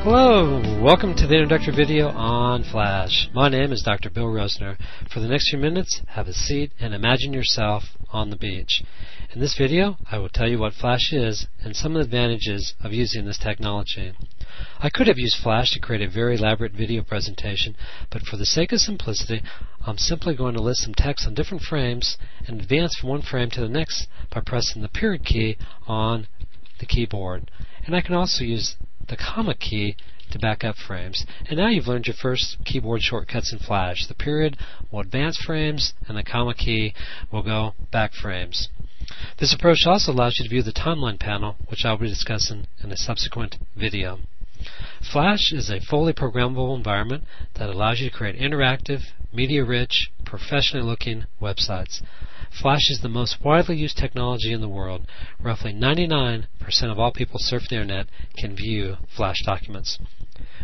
Hello, welcome to the introductory video on Flash. My name is Dr. Bill Rosner. For the next few minutes, have a seat and imagine yourself on the beach. In this video, I will tell you what Flash is and some of the advantages of using this technology. I could have used Flash to create a very elaborate video presentation, but for the sake of simplicity, I'm simply going to list some text on different frames and advance from one frame to the next by pressing the period key on the keyboard. And I can also use the comma key to back up frames. And now you've learned your first keyboard shortcuts in Flash. The period will advance frames and the comma key will go back frames. This approach also allows you to view the timeline panel, which I'll be discussing in a subsequent video. Flash is a fully programmable environment that allows you to create interactive, media-rich, professionally looking websites. Flash is the most widely used technology in the world. Roughly 99% of all people surfing the internet can view Flash documents.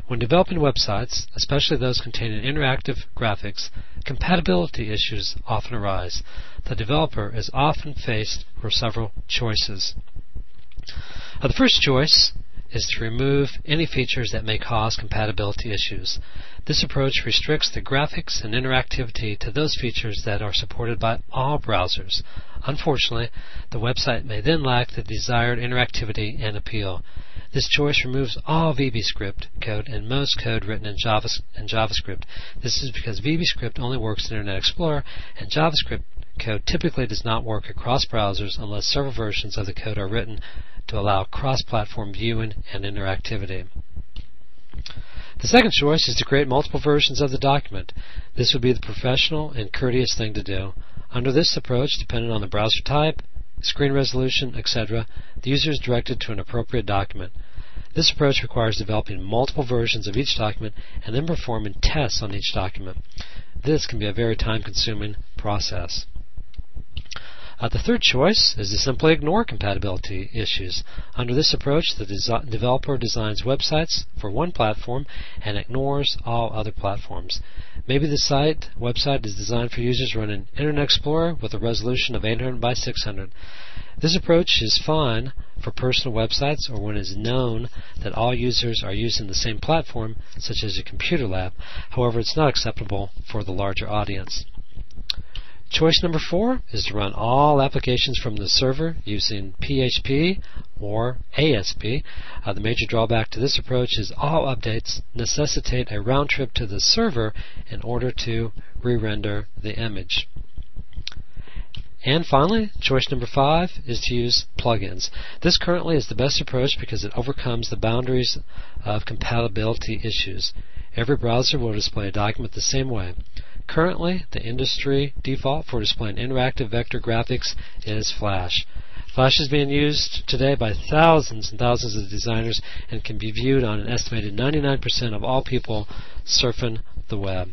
When developing websites, especially those containing interactive graphics, compatibility issues often arise. The developer is often faced with several choices. The first choice is to remove any features that may cause compatibility issues. This approach restricts the graphics and interactivity to those features that are supported by all browsers. Unfortunately, the website may then lack the desired interactivity and appeal. This choice removes all VBScript code and most code written in JavaScript. This is because VBScript only works in Internet Explorer, and JavaScript code typically does not work across browsers unless several versions of the code are written to allow cross-platform viewing and interactivity. The second choice is to create multiple versions of the document. This would be the professional and courteous thing to do. Under this approach, depending on the browser type, screen resolution, etc., the user is directed to an appropriate document. This approach requires developing multiple versions of each document and then performing tests on each document. This can be a very time-consuming process. The third choice is to simply ignore compatibility issues. Under this approach, the developer designs websites for one platform and ignores all other platforms. Maybe the website is designed for users running Internet Explorer with a resolution of 800 by 600. This approach is fine for personal websites or when it is known that all users are using the same platform, such as a computer lab. However, it's not acceptable for the larger audience. Choice number 4 is to run all applications from the server using PHP or ASP. The major drawback to this approach is all updates necessitate a round trip to the server in order to re-render the image. And finally, choice number 5 is to use plugins. This currently is the best approach because it overcomes the boundaries of compatibility issues. Every browser will display a document the same way. Currently, the industry default for displaying interactive vector graphics is Flash. Flash is being used today by thousands and thousands of designers and can be viewed on an estimated 99% of all people surfing the web.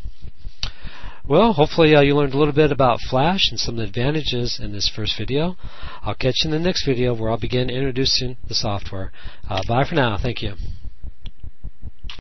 Well, hopefully you learned a little bit about Flash and some of the advantages in this first video. I'll catch you in the next video where I'll begin introducing the software. Bye for now. Thank you.